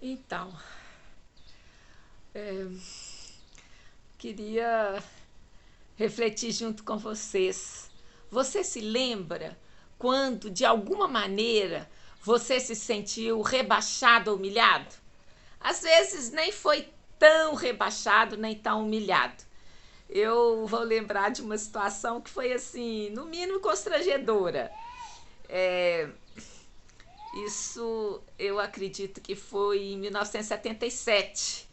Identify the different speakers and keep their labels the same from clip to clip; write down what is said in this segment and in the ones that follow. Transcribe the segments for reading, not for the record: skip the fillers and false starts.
Speaker 1: Então, queria refletir junto com vocês. Você se lembra quando, de alguma maneira, você se sentiu rebaixado ou humilhado? Às vezes nem foi tão rebaixado nem tão humilhado. Eu vou lembrar de uma situação que foi assim, no mínimo constrangedora. É, Isso eu acredito que foi em 1977.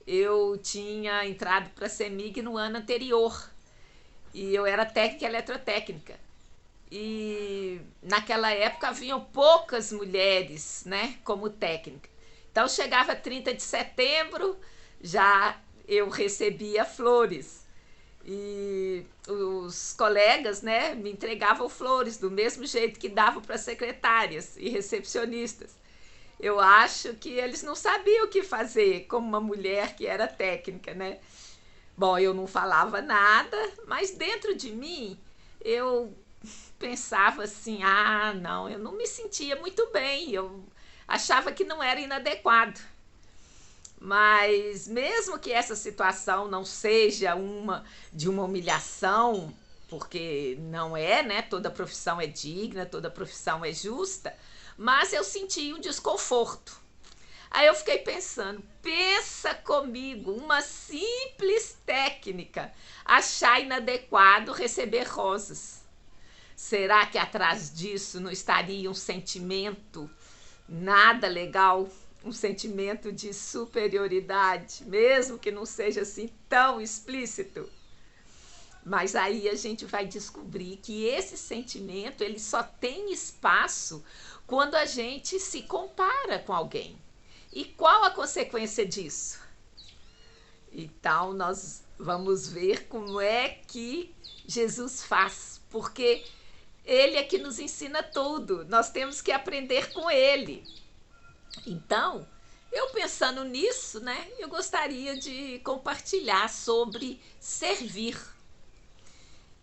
Speaker 1: Eu tinha entrado para a CEMIG no ano anterior e eu era técnica eletrotécnica. E naquela época haviam poucas mulheres, né, como técnica. Então chegava 30 de setembro, já eu recebia flores. E os colegas, né, me entregavam flores do mesmo jeito que davam para secretárias e recepcionistas. Eu acho que eles não sabiam o que fazer como uma mulher que era técnica, né? Bom, eu não falava nada, mas dentro de mim eu pensava assim: ah, não, eu não me sentia muito bem, eu achava que não era inadequado. Mas mesmo que essa situação não seja uma de uma humilhação, porque não é, né? Toda profissão é digna, toda profissão é justa, mas eu senti um desconforto. Aí eu fiquei pensando, pensa comigo, uma simples técnica, achar inadequado receber rosas. Será que atrás disso não estaria um sentimento nada legal? Um sentimento de superioridade, mesmo que não seja assim tão explícito. Mas aí a gente vai descobrir que esse sentimento ele só tem espaço quando a gente se compara com alguém. E qual a consequência disso? Então nós vamos ver como é que Jesus faz, porque ele é que nos ensina tudo. Nós temos que aprender com ele. Então, eu pensando nisso, né, eu gostaria de compartilhar sobre servir.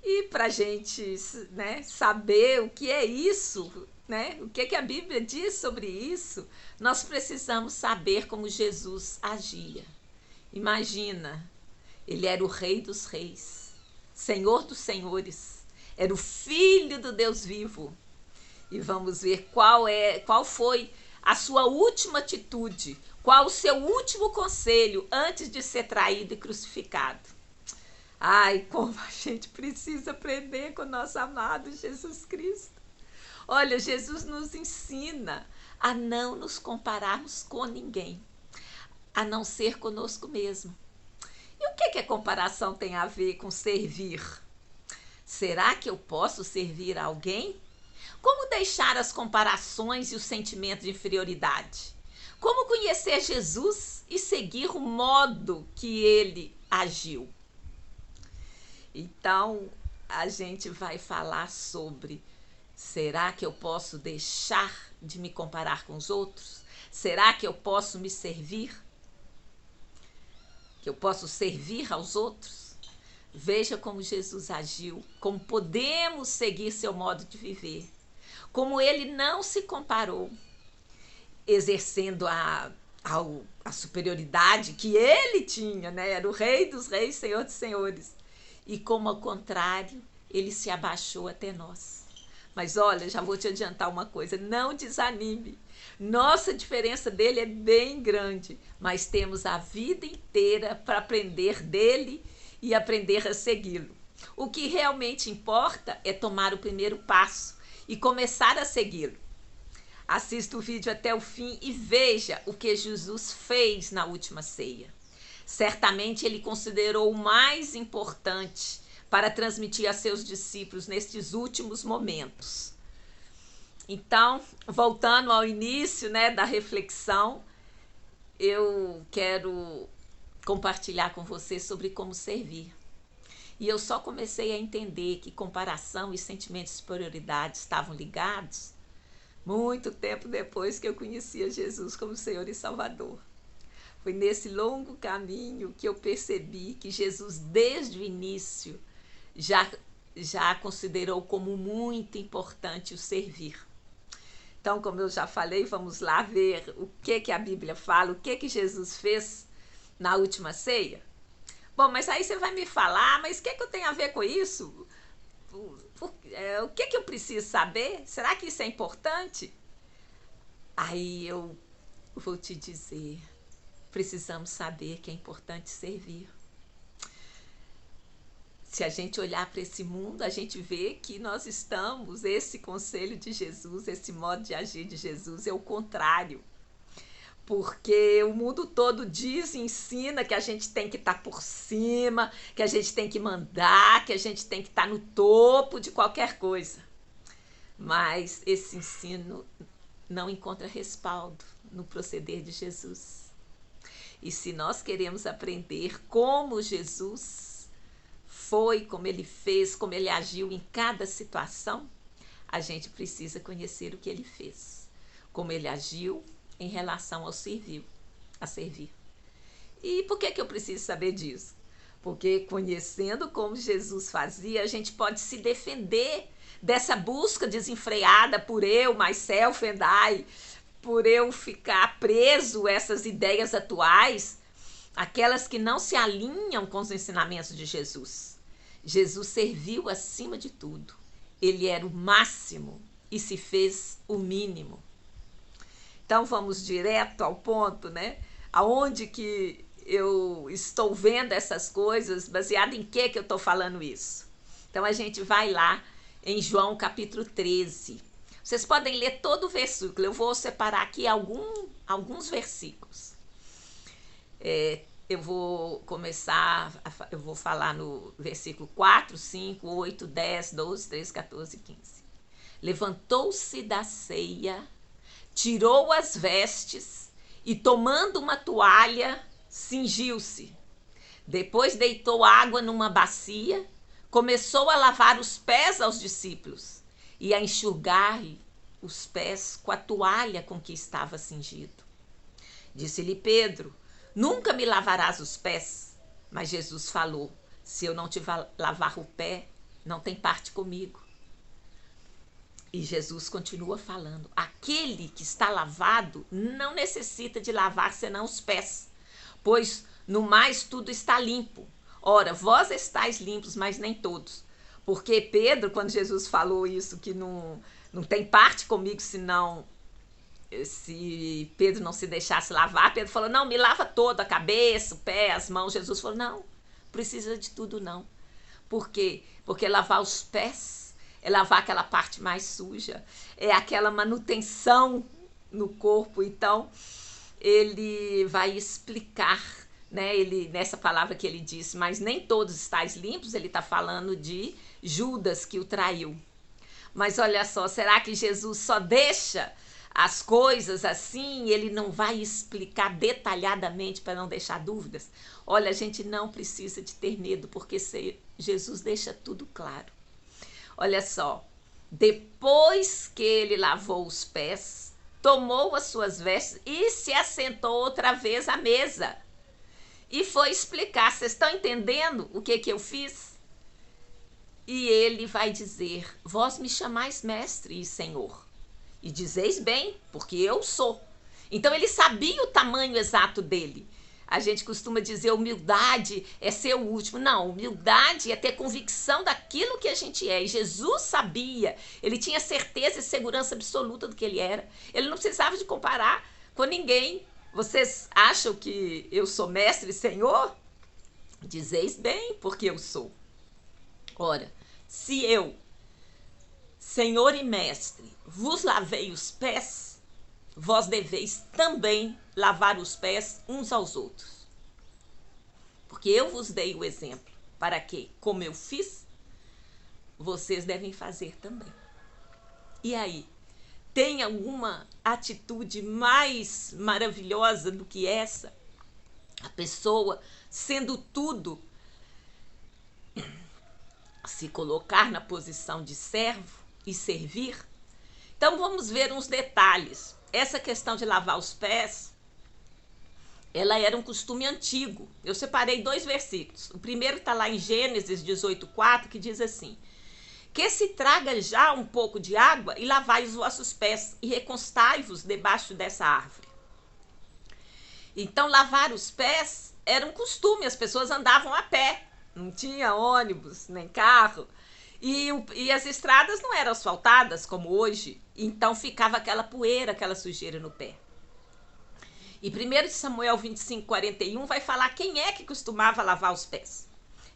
Speaker 1: E para a gente, né, saber o que é isso, né, o que, que a Bíblia diz sobre isso, nós precisamos saber como Jesus agia. Imagina, ele era o Rei dos Reis, Senhor dos Senhores, era o Filho do Deus vivo. E vamos ver qual foi a sua última atitude, qual o seu último conselho antes de ser traído e crucificado. Ai, como a gente precisa aprender com o nosso amado Jesus Cristo. Olha, Jesus nos ensina a não nos compararmos com ninguém, a não ser conosco mesmo. E o que a comparação tem a ver com servir? Será que eu posso servir a alguém? Como deixar as comparações e o sentimento de inferioridade? Como conhecer Jesus e seguir o modo que ele agiu? Então, a gente vai falar sobre: será que eu posso deixar de me comparar com os outros? Será que eu posso me servir? Que eu posso servir aos outros? Veja como Jesus agiu, como podemos seguir seu modo de viver, como ele não se comparou, exercendo a superioridade que ele tinha, né? Era o Rei dos Reis, Senhor dos Senhores. E como ao contrário, ele se abaixou até nós. Mas olha, já vou te adiantar uma coisa, não desanime. Nossa diferença dele é bem grande, mas temos a vida inteira para aprender dele e aprender a segui-lo. O que realmente importa é tomar o primeiro passo e começar a segui-lo. Assista o vídeo até o fim e veja o que Jesus fez na última ceia. Certamente ele considerou o mais importante para transmitir a seus discípulos nestes últimos momentos. Então, voltando ao início, né, da reflexão, eu quero compartilhar com você sobre como servir. E eu só comecei a entender que comparação e sentimentos de superioridade estavam ligados muito tempo depois que eu conhecia Jesus como Senhor e Salvador. Foi nesse longo caminho que eu percebi que Jesus, desde o início, já considerou como muito importante o servir. Então, como eu já falei, vamos lá ver o que a Bíblia fala, o que Jesus fez na última ceia. Bom, mas aí você vai me falar, mas o que eu tenho a ver com isso? O que eu preciso saber? Será que isso é importante? Aí eu vou te dizer, precisamos saber que é importante servir. Se a gente olhar para esse mundo, a gente vê que nós estamos, esse conselho de Jesus, esse modo de agir de Jesus é o contrário. Porque o mundo todo diz e ensina que a gente tem que estar por cima, que a gente tem que mandar, que a gente tem que estar no topo de qualquer coisa. Mas esse ensino não encontra respaldo no proceder de Jesus. E se nós queremos aprender como Jesus foi, como ele fez, como ele agiu em cada situação, a gente precisa conhecer o que ele fez, como ele agiu em relação a servir. E por que eu preciso saber disso? Porque conhecendo como Jesus fazia, a gente pode se defender dessa busca desenfreada por eu, myself and I, por eu ficar preso a essas ideias atuais, aquelas que não se alinham com os ensinamentos de Jesus. Jesus serviu acima de tudo. Ele era o máximo e se fez o mínimo. Então vamos direto ao ponto, né? Aonde que eu estou vendo essas coisas, baseado em que eu estou falando isso? Então a gente vai lá em João capítulo 13. Vocês podem ler todo o versículo, eu vou separar aqui alguns versículos. Eu vou começar, eu vou falar no versículo 4, 5, 8, 10, 12, 13, 14 e 15. Levantou-se da ceia, tirou as vestes e, tomando uma toalha, cingiu-se. Depois deitou água numa bacia, começou a lavar os pés aos discípulos e a enxugar-lhe os pés com a toalha com que estava cingido. Disse-lhe Pedro: nunca me lavarás os pés. Mas Jesus falou: se eu não te lavar o pé, não tem parte comigo. E Jesus continua falando: aquele que está lavado não necessita de lavar senão os pés, pois no mais tudo está limpo. Ora, vós estáis limpos, mas nem todos. Porque Pedro, quando Jesus falou isso, que não tem parte comigo senão se Pedro não se deixasse lavar, Pedro falou: não, me lava toda a cabeça, o pé, as mãos. Jesus falou: não, precisa de tudo não. Por quê? Porque lavar os pés é lavar aquela parte mais suja, é aquela manutenção no corpo. Então ele vai explicar, né? Nessa palavra que ele disse, mas nem todos estáis limpos, ele está falando de Judas que o traiu. Mas olha só, será que Jesus só deixa as coisas assim, ele não vai explicar detalhadamente para não deixar dúvidas? Olha, a gente não precisa de ter medo, porque Jesus deixa tudo claro. Olha só, depois que ele lavou os pés, tomou as suas vestes e se assentou outra vez à mesa. E foi explicar: vocês estão entendendo o que eu fiz? E ele vai dizer: vós me chamais mestre e senhor, e dizeis bem, porque eu sou. Então ele sabia o tamanho exato dele. A gente costuma dizer humildade é ser o último. Não, humildade é ter convicção daquilo que a gente é. E Jesus sabia, ele tinha certeza e segurança absoluta do que ele era. Ele não precisava de comparar com ninguém. Vocês acham que eu sou mestre e senhor? Dizeis bem, porque eu sou. Ora, se eu, senhor e mestre, vos lavei os pés, vós deveis também lavar os pés uns aos outros. Porque eu vos dei o exemplo, para que, como eu fiz, vocês devem fazer também. E aí, tem alguma atitude mais maravilhosa do que essa? A pessoa, sendo tudo, se colocar na posição de servo e servir? Então vamos ver uns detalhes. Essa questão de lavar os pés, ela era um costume antigo. Eu separei 2 versículos. O primeiro está lá em Gênesis 18:4, que diz assim: que se traga já um pouco de água e lavai os vossos pés e recostai-vos debaixo dessa árvore. Então, lavar os pés era um costume, as pessoas andavam a pé, não tinha ônibus nem carro, e as estradas não eram asfaltadas como hoje, então ficava aquela poeira, aquela sujeira no pé. E 1 Samuel 25:41 vai falar quem é que costumava lavar os pés.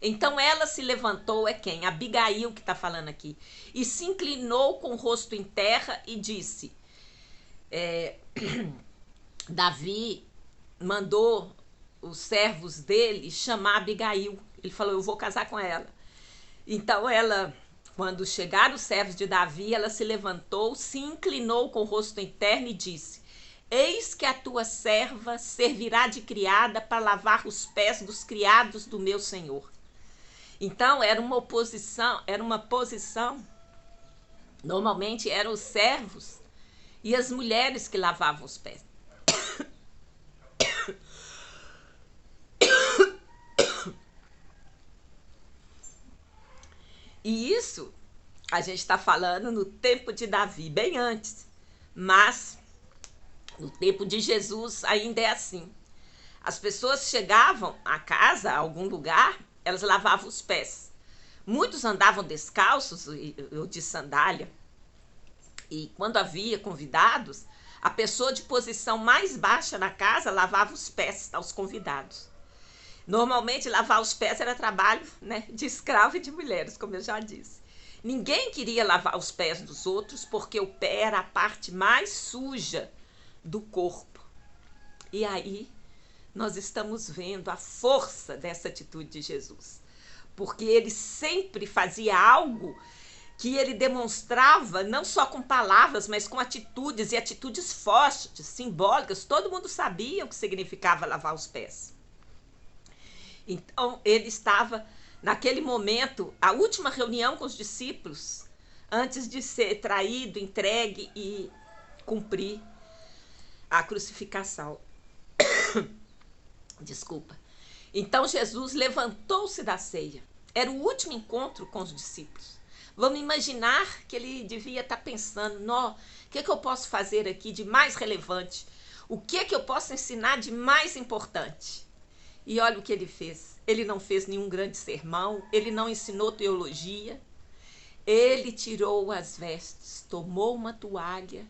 Speaker 1: Então ela se levantou, é quem? Abigail que está falando aqui. E se inclinou com o rosto em terra e disse, Davi mandou os servos dele chamar Abigail. Ele falou, eu vou casar com ela. Então ela, quando chegaram os servos de Davi, ela se levantou, se inclinou com o rosto em terra e disse, eis que a tua serva servirá de criada para lavar os pés dos criados do meu senhor. Então era uma posição, normalmente eram os servos e as mulheres que lavavam os pés. E isso a gente está falando no tempo de Davi, bem antes, mas no tempo de Jesus ainda é assim. As pessoas chegavam a casa, a algum lugar, elas lavavam os pés. Muitos andavam descalços ou de sandália. E quando havia convidados, a pessoa de posição mais baixa na casa lavava os pés aos convidados. Normalmente, lavar os pés era trabalho, né, de escravo e de mulheres, como eu já disse. Ninguém queria lavar os pés dos outros porque o pé era a parte mais suja do corpo. E aí nós estamos vendo a força dessa atitude de Jesus, porque ele sempre fazia algo que ele demonstrava não só com palavras, mas com atitudes, e atitudes fortes, simbólicas. Todo mundo sabia o que significava lavar os pés. Então ele estava naquele momento, a última reunião com os discípulos, antes de ser traído, entregue e cumprir a crucificação. Desculpa. Então Jesus levantou-se da ceia. Era o último encontro com os discípulos. Vamos imaginar que ele devia estar pensando, o que eu posso fazer aqui de mais relevante? O que eu posso ensinar de mais importante? E olha o que ele fez. Ele não fez nenhum grande sermão, ele não ensinou teologia. Ele tirou as vestes, tomou uma toalha,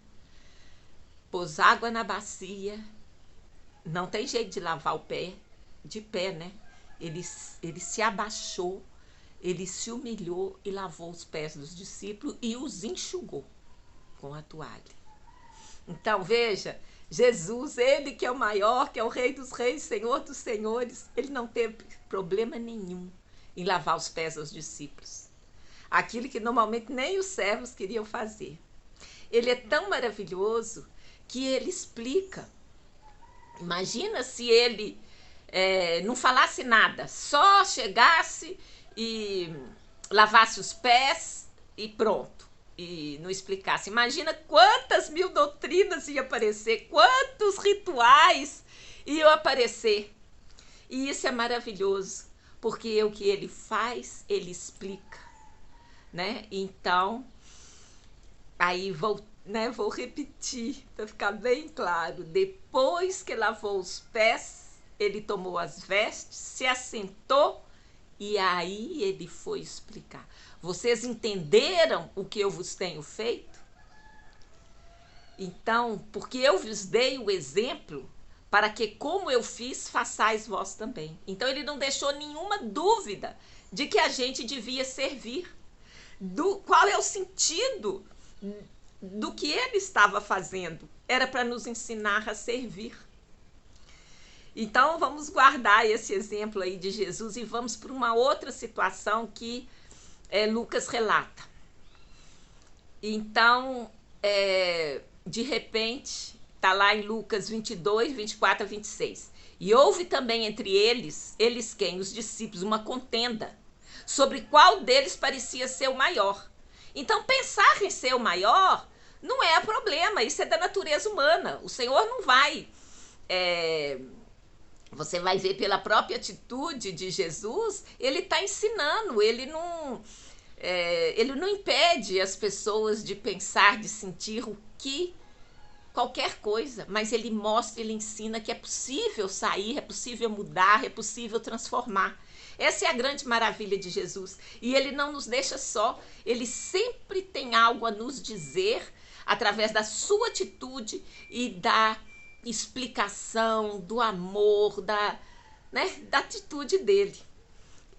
Speaker 1: pôs água na bacia. Não tem jeito de lavar o pé, de pé, né? Ele se abaixou, ele se humilhou e lavou os pés dos discípulos e os enxugou com a toalha. Então, veja, Jesus, ele que é o maior, que é o Rei dos Reis, Senhor dos Senhores, ele não teve problema nenhum em lavar os pés aos discípulos. Aquilo que normalmente nem os servos queriam fazer. Ele é tão maravilhoso que ele explica. Imagina se ele não falasse nada, só chegasse e lavasse os pés e pronto, e não explicasse. Imagina quantas mil doutrinas iam aparecer, quantos rituais iam aparecer. E isso é maravilhoso, porque o que ele faz, ele explica, né? Então, aí vou repetir para ficar bem claro. Depois que lavou os pés, ele tomou as vestes, se assentou e aí ele foi explicar. Vocês entenderam o que eu vos tenho feito? Então, porque eu vos dei o exemplo para que, como eu fiz, façais vós também. Então, ele não deixou nenhuma dúvida de que a gente devia servir. Qual é o sentido do que ele estava fazendo? Era para nos ensinar a servir. Então, vamos guardar esse exemplo aí de Jesus e vamos para uma outra situação que Lucas relata. Então, de repente, está lá em Lucas 22, 24 a 26. E houve também entre eles quem? Os discípulos, uma contenda sobre qual deles parecia ser o maior. Então, pensar em ser o maior não é problema, isso é da natureza humana. O Senhor não vai... Você vai ver pela própria atitude de Jesus, ele está ensinando, ele não ele não impede as pessoas de pensar, de sentir qualquer coisa, mas ele mostra, ele ensina que é possível sair, é possível mudar, é possível transformar. Essa é a grande maravilha de Jesus. E ele não nos deixa só, ele sempre tem algo a nos dizer através da sua atitude e da explicação, do amor, da atitude dele.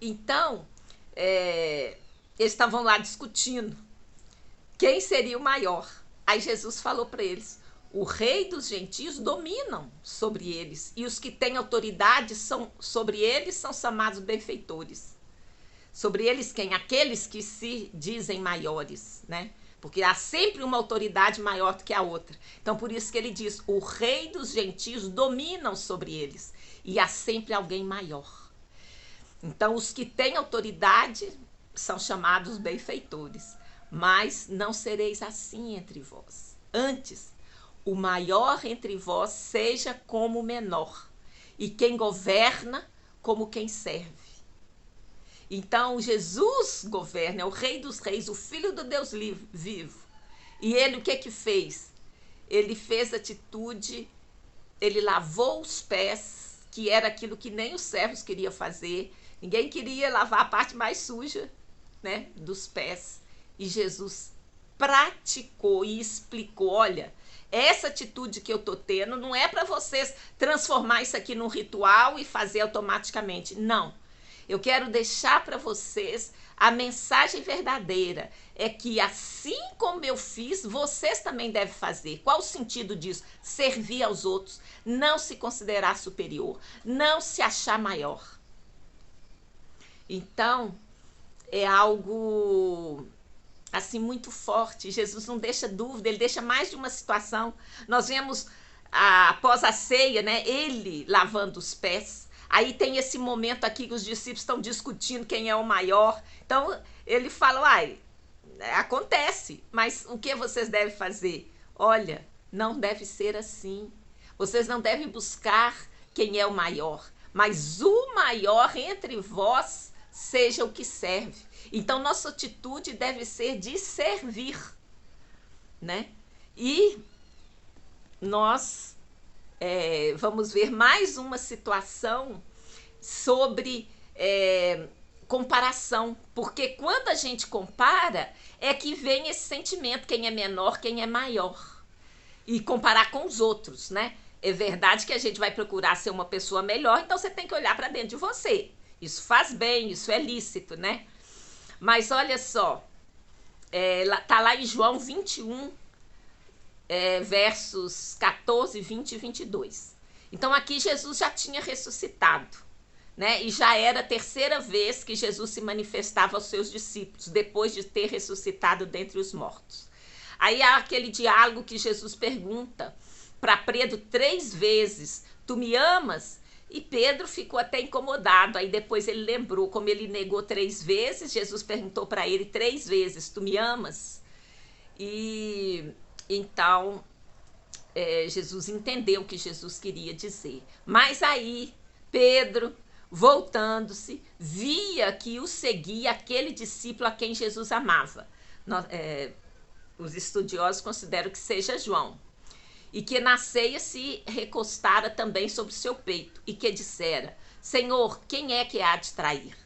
Speaker 1: Então, eles estavam lá discutindo quem seria o maior. Aí Jesus falou para eles: o rei dos gentios dominam sobre eles, e os que têm autoridade sobre eles são chamados benfeitores. Sobre eles quem? Aqueles que se dizem maiores, né? Porque há sempre uma autoridade maior do que a outra. Então, por isso que ele diz: o rei dos gentios dominam sobre eles, e há sempre alguém maior. Então, os que têm autoridade são chamados benfeitores. Mas não sereis assim entre vós. Antes, o maior entre vós seja como o menor, e quem governa como quem serve. Então, Jesus governa, é o Rei dos Reis, o Filho do Deus vivo. E ele o que fez? Ele fez atitude, ele lavou os pés, que era aquilo que nem os servos queriam fazer. Ninguém queria lavar a parte mais suja, né, dos pés. E Jesus praticou e explicou: olha, essa atitude que eu tô tendo não é para vocês transformar isso aqui num ritual e fazer automaticamente. Não. Eu quero deixar para vocês a mensagem verdadeira. É que assim como eu fiz, vocês também devem fazer. Qual o sentido disso? Servir aos outros, não se considerar superior, não se achar maior. Então, é algo assim muito forte. Jesus não deixa dúvida, ele deixa mais de uma situação. Nós vemos após a ceia, né, ele lavando os pés. Aí tem esse momento aqui que os discípulos estão discutindo quem é o maior. Então ele fala: acontece, mas o que vocês devem fazer? Olha, não deve ser assim. Vocês não devem buscar quem é o maior, mas o maior entre vós seja o que serve. Então, nossa atitude deve ser de servir, né? E nós vamos ver mais uma situação sobre comparação, porque quando a gente compara, é que vem esse sentimento, quem é menor, quem é maior, e comparar com os outros, né? É verdade que a gente vai procurar ser uma pessoa melhor, então você tem que olhar para dentro de você. Isso faz bem, isso é lícito, né? Mas olha só, tá lá em João 21, versos 14, 20 e 22. Então aqui Jesus já tinha ressuscitado, né? E já era a terceira vez que Jesus se manifestava aos seus discípulos, depois de ter ressuscitado dentre os mortos. Aí há aquele diálogo que Jesus pergunta para Pedro 3 vezes: tu me amas? E Pedro ficou até incomodado. Aí depois ele lembrou, como ele negou 3 vezes, Jesus perguntou para ele 3 vezes: tu me amas? E então Jesus entendeu o que Jesus queria dizer. Mas aí Pedro, voltando-se, via que o seguia aquele discípulo a quem Jesus amava. Os estudiosos consideram que seja João. E que na ceia se recostara também sobre o seu peito, e que dissera: Senhor, quem é que há de trair?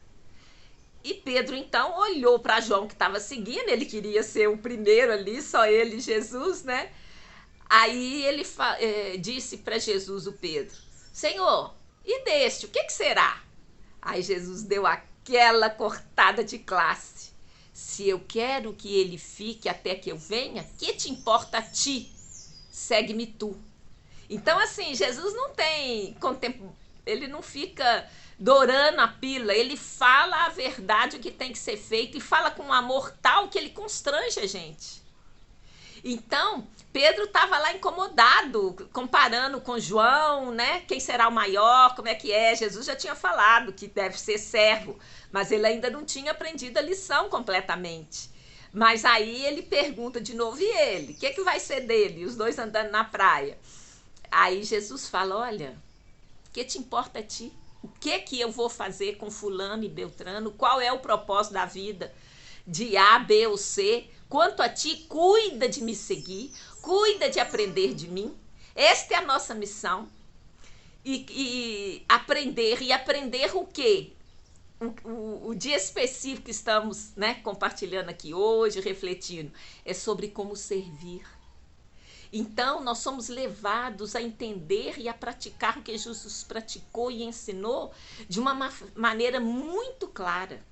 Speaker 1: E Pedro então olhou para João, que estava seguindo, ele queria ser o primeiro ali, só ele e Jesus, né? Aí ele disse para Jesus, o Pedro: Senhor, e deste, o que será? Aí Jesus deu aquela cortada de classe: se eu quero que ele fique até que eu venha, que te importa a ti? Segue-me tu. Então, assim, Jesus não tem ele não fica dourando a pílula, ele fala a verdade, o que tem que ser feito, e fala com um amor tal que ele constrange a gente. Então, Pedro estava lá incomodado, comparando com João, né? Quem será o maior, como é que é? Jesus já tinha falado que deve ser servo, mas ele ainda não tinha aprendido a lição completamente. Mas aí ele pergunta de novo: e ele? O que vai ser dele? E os dois andando na praia. Aí Jesus fala: olha, o que te importa a ti? O que eu vou fazer com fulano e Beltrano? Qual é o propósito da vida? de A, B ou C. Quanto a ti, cuida de me seguir, cuida de aprender de mim. Esta é a nossa missão. E aprender o quê? O dia específico que estamos, né, compartilhando aqui hoje, refletindo, é sobre como servir. Então, nós somos levados a entender e a praticar o que Jesus praticou e ensinou de uma maneira muito clara.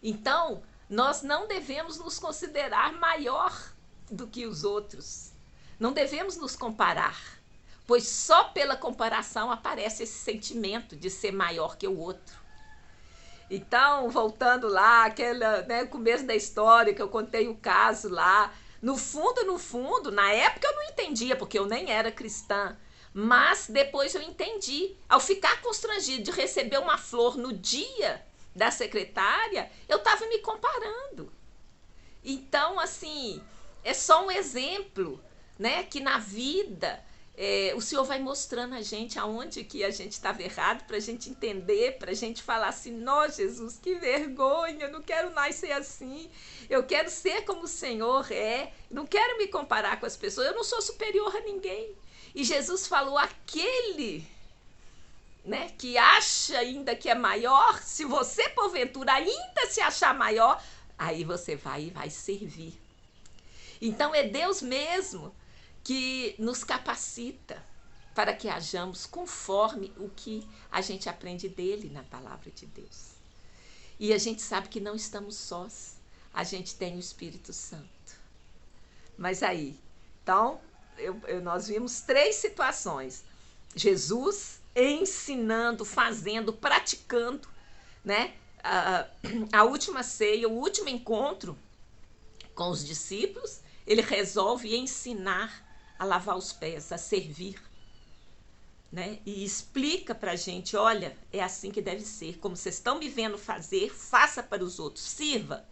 Speaker 1: Então, nós não devemos nos considerar maior do que os outros. Não devemos nos comparar, pois só pela comparação aparece esse sentimento de ser maior que o outro. Então, voltando lá, né, começo da história que eu contei o caso lá, no fundo, na época eu não entendia, porque eu nem era cristã, mas depois eu entendi. Ao ficar constrangido de receber uma flor no dia da secretária, eu estava me comparando. Então, assim, é só um exemplo, né, que na vida o Senhor vai mostrando a gente aonde que a gente estava errado, para a gente entender, para a gente falar assim, nossa, Jesus, que vergonha, eu não quero mais ser assim, eu quero ser como o Senhor é, não quero me comparar com as pessoas, eu não sou superior a ninguém. E Jesus falou, aquele, né, que acha ainda que é maior, se você porventura ainda se achar maior, aí você vai servir. Então é Deus mesmo que nos capacita para que hajamos conforme o que a gente aprende dele na palavra de Deus. E a gente sabe que não estamos sós, a gente tem o Espírito Santo. Mas aí, então, nós vimos 3 situações. Jesus ensinando, fazendo, praticando, né? A última ceia, o último encontro com os discípulos, ele resolve ensinar a lavar os pés, a servir, né? E explica pra gente, olha, é assim que deve ser, como vocês estão me vendo fazer, faça para os outros, sirva.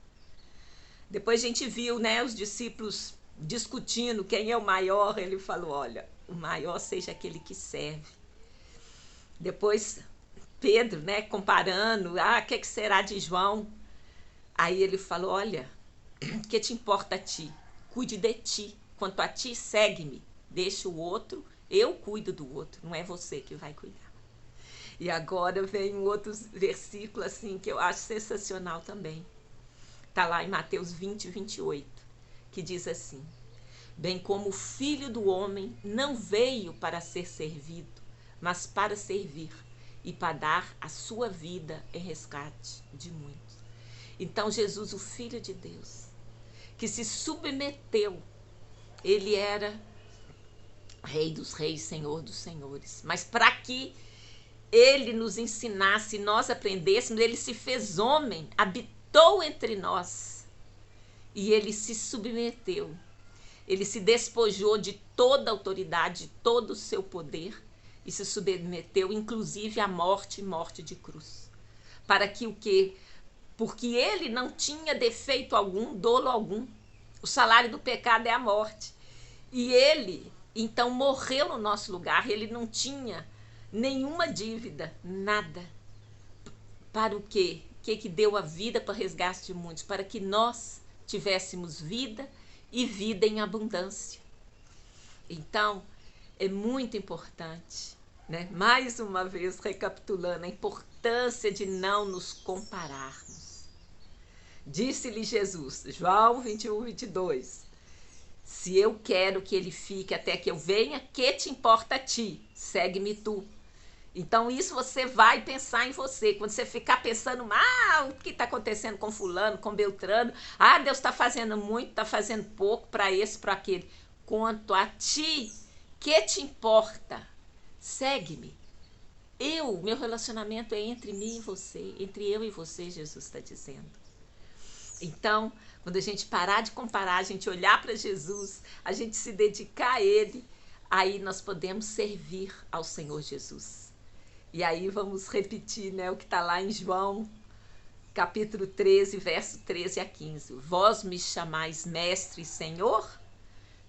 Speaker 1: Depois a gente viu, né, os discípulos discutindo quem é o maior, ele falou, olha, o maior seja aquele que serve. Depois Pedro, né, comparando, o que será de João? Aí ele falou, olha, o que te importa a ti? Cuide de ti. Quanto a ti, segue-me. Deixa o outro, eu cuido do outro. Não é você que vai cuidar. E agora vem um outro versículo assim, que eu acho sensacional também. Está lá em Mateus 20, 28, que diz assim, bem como o Filho do Homem não veio para ser servido, mas para servir e para dar a sua vida em resgate de muitos. Então Jesus, o Filho de Deus, que se submeteu, ele era Rei dos Reis, Senhor dos Senhores. Mas para que ele nos ensinasse, nós aprendêssemos, ele se fez homem, habitou entre nós. E ele se submeteu. Ele se despojou de toda a autoridade, de todo o seu poder. E se submeteu, inclusive, à morte de cruz. Para que o quê? Porque ele não tinha defeito algum, dolo algum. O salário do pecado é a morte. E ele, então, morreu no nosso lugar. Ele não tinha nenhuma dívida, nada. Para o quê? Que deu a vida para resgate de muitos? Para que nós tivéssemos vida e vida em abundância. Então, é muito importante, né? Mais uma vez, recapitulando, a importância de não nos compararmos. Disse-lhe Jesus, João 21, 22, se eu quero que ele fique até que eu venha, que te importa a ti? Segue-me tu. Então isso você vai pensar em você. Quando você ficar pensando, o que está acontecendo com fulano, com Beltrano, Deus está fazendo muito, está fazendo pouco para esse, para aquele. Quanto a ti, que te importa? Segue-me. Meu relacionamento é entre mim e você, entre eu e você, Jesus está dizendo. Então, quando a gente parar de comparar, a gente olhar para Jesus, a gente se dedicar a Ele, aí nós podemos servir ao Senhor Jesus. E aí vamos repetir, né, o que está lá em João, capítulo 13, verso 13 a 15. Vós me chamais mestre e Senhor?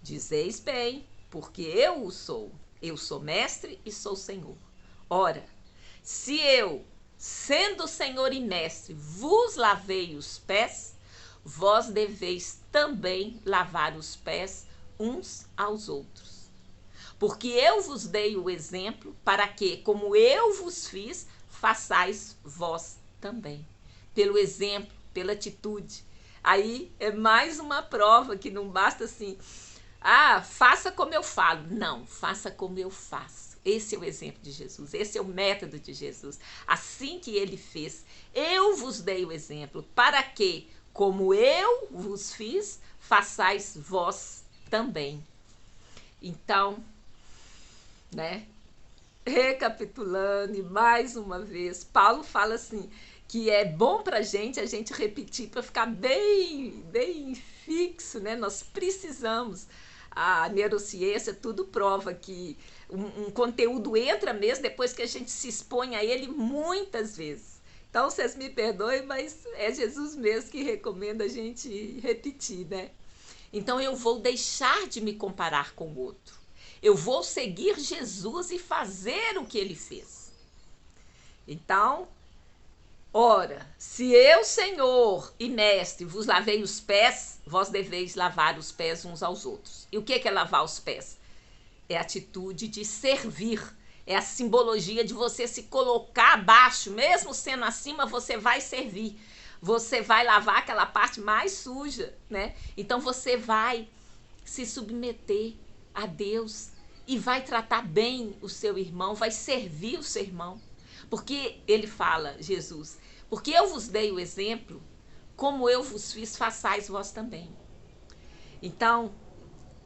Speaker 1: Dizeis bem, porque eu o sou. Eu sou mestre e sou Senhor. Ora, se eu, sendo Senhor e mestre, vos lavei os pés, vós deveis também lavar os pés uns aos outros. Porque eu vos dei o exemplo para que, como eu vos fiz, façais vós também. Pelo exemplo, pela atitude. Aí é mais uma prova que não basta assim, faça como eu falo. Não, faça como eu faço. Esse é o exemplo de Jesus, esse é o método de Jesus. Assim que ele fez, eu vos dei o exemplo, para que, como eu vos fiz, façais vós também. Então, né? Recapitulando, e mais uma vez, Paulo fala assim, que é bom para a gente repetir, para ficar bem fixo, né? Nós precisamos. A neurociência tudo prova que um conteúdo entra mesmo depois que a gente se expõe a ele muitas vezes. Então, vocês me perdoem, mas é Jesus mesmo que recomenda a gente repetir, né? Então, eu vou deixar de me comparar com o outro. Eu vou seguir Jesus e fazer o que ele fez. Então, ora, se eu, Senhor e Mestre, vos lavei os pés, vós deveis lavar os pés uns aos outros. E o que é lavar os pés? É a atitude de servir. É a simbologia de você se colocar abaixo, mesmo sendo acima, você vai servir. Você vai lavar aquela parte mais suja, né? Então você vai se submeter a Deus e vai tratar bem o seu irmão, vai servir o seu irmão. Porque ele fala, Jesus, porque eu vos dei o exemplo, como eu vos fiz, façais vós também. Então,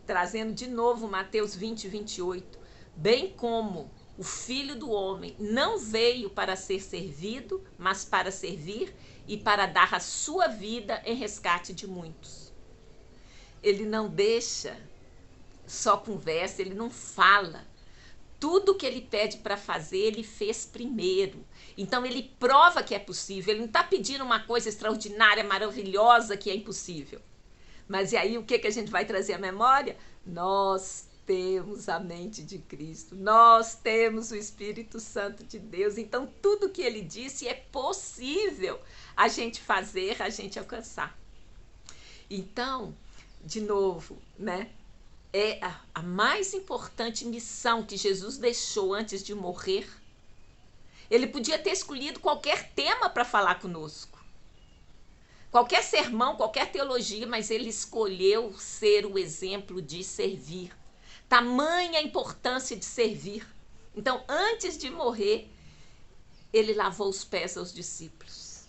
Speaker 1: trazendo de novo Mateus 20, 28, bem como o Filho do Homem não veio para ser servido, mas para servir e para dar a sua vida em resgate de muitos. Ele não deixa só conversa, ele não fala. Tudo que ele pede para fazer, ele fez primeiro. Então, ele prova que é possível. Ele não está pedindo uma coisa extraordinária, maravilhosa, que é impossível. Mas e aí, o que a gente vai trazer à memória? Nós temos a mente de Cristo. Nós temos o Espírito Santo de Deus. Então, tudo que ele disse é possível a gente fazer, a gente alcançar. Então, de novo, né? É a mais importante missão que Jesus deixou antes de morrer. Ele podia ter escolhido qualquer tema para falar conosco. Qualquer sermão, qualquer teologia, mas ele escolheu ser o exemplo de servir. Tamanha a importância de servir. Então, antes de morrer, ele lavou os pés aos discípulos.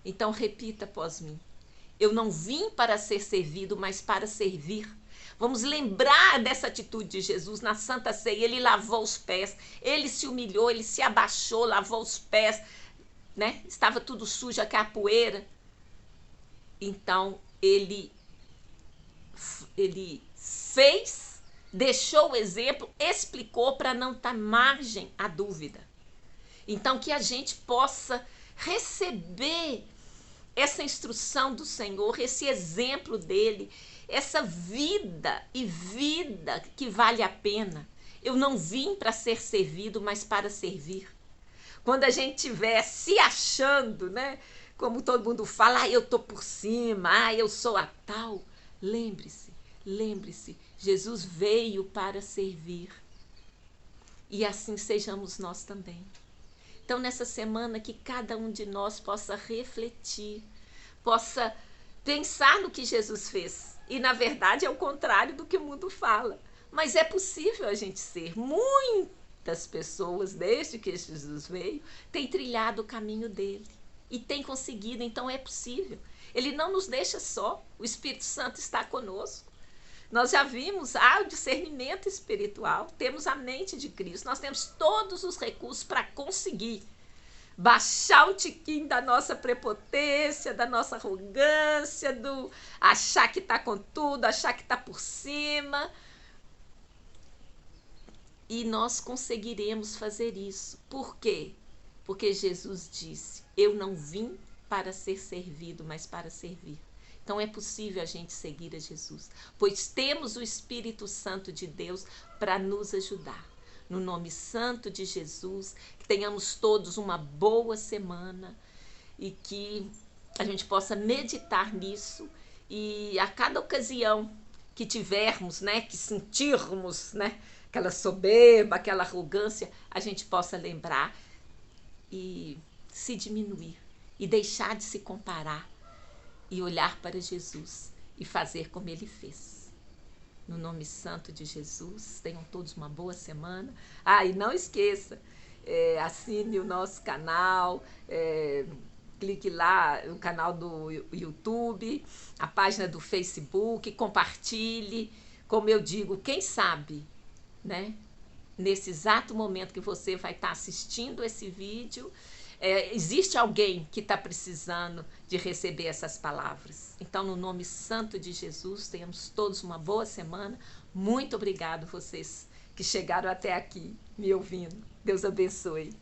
Speaker 1: Então, repita após mim. Eu não vim para ser servido, mas para servir. Vamos lembrar dessa atitude de Jesus na Santa Ceia. Ele lavou os pés, ele se humilhou, ele se abaixou, lavou os pés, né? Estava tudo sujo, aquela poeira. Então, ele fez, deixou o exemplo, explicou para não dar margem à dúvida. Então, que a gente possa receber essa instrução do Senhor, esse exemplo dele, essa vida e vida que vale a pena. Eu não vim para ser servido, mas para servir. Quando a gente estiver se achando, né? Como todo mundo fala, eu estou por cima, eu sou a tal. Lembre-se, Jesus veio para servir. E assim sejamos nós também. Então, nessa semana, que cada um de nós possa refletir, possa pensar no que Jesus fez. E, na verdade, é o contrário do que o mundo fala. Mas é possível a gente ser. Muitas pessoas, desde que Jesus veio, têm trilhado o caminho dele. E têm conseguido, então é possível. Ele não nos deixa só. O Espírito Santo está conosco. Nós já vimos o discernimento espiritual, temos a mente de Cristo, nós temos todos os recursos para conseguir baixar o tiquinho da nossa prepotência, da nossa arrogância, do achar que está com tudo, achar que está por cima. E nós conseguiremos fazer isso. Por quê? Porque Jesus disse, eu não vim para ser servido, mas para servir. Então é possível a gente seguir a Jesus, pois temos o Espírito Santo de Deus para nos ajudar. No nome santo de Jesus, que tenhamos todos uma boa semana e que a gente possa meditar nisso e a cada ocasião que tivermos, né, que sentirmos, né, aquela soberba, aquela arrogância, a gente possa lembrar e se diminuir e deixar de se comparar e olhar para Jesus e fazer como ele fez. No nome santo de Jesus, tenham todos uma boa semana. E não esqueça, assine o nosso canal, clique lá no canal do YouTube, a página do Facebook, compartilhe. Como eu digo, quem sabe, né? Nesse exato momento que você vai estar assistindo esse vídeo, existe alguém que está precisando de receber essas palavras. Então, no nome santo de Jesus, tenhamos todos uma boa semana. Muito obrigado vocês que chegaram até aqui me ouvindo. Deus abençoe.